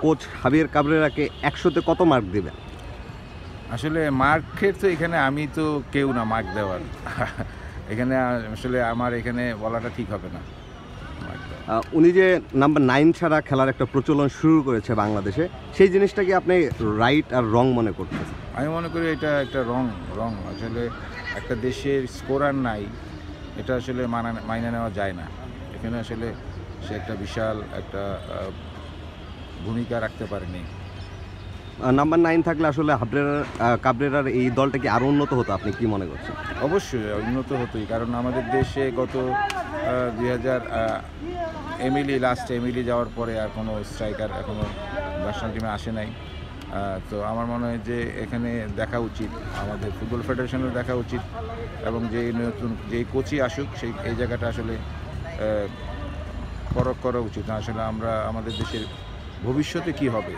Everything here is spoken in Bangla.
কোচ হাবিয়ার কাবরেরাকে ১০০-তে কত মার্ক দিবেন? আসলে মার্কের তো এখানে আমি তো কেউ না মার্ক দেওয়ার। এখানে আসলে আমার এখানে বলাটা ঠিক হবে না মার্ক দেওয়া। উনি যে নাম্বার 9 ছাড়া খেলার একটা প্রচলন শুরু করেছে বাংলাদেশে, সেই জিনিসটা কি আপনি রাইট আর রং মনে করতেছেন? আমি মনে করি এটা একটা রং আসলে একটা দেশের স্কোরার নাই, এটা আসলে মাইনে নেওয়া যায় না। এখানে আসলে সে একটা বিশাল একটা ভূমিকা রাখতে পারেনি। নাম্বার 9 থাকলে আসলে কাবরেরার এই দলটা কি আরো উন্নত হতো, আপনি কি মনে করছেন? অবশ্যই উন্নত হতোই, কারণ আমাদের দেশে গত ২০০০ লাস্ট এমিলি যাওয়ার পরে আর কোনো স্ট্রাইকার এখনও ন্যাশনাল টিমে আসে নাই। তো আমার মনে হয় যে এখানে দেখা উচিত, আমাদের ফুটবল ফেডারেশনের দেখা উচিত, এবং যেই কোচই আসুক এই জায়গাটা আসলে পরখ করা উচিত। আসলে আমরা আমাদের দেশের ভবিষ্যতে কী হবে।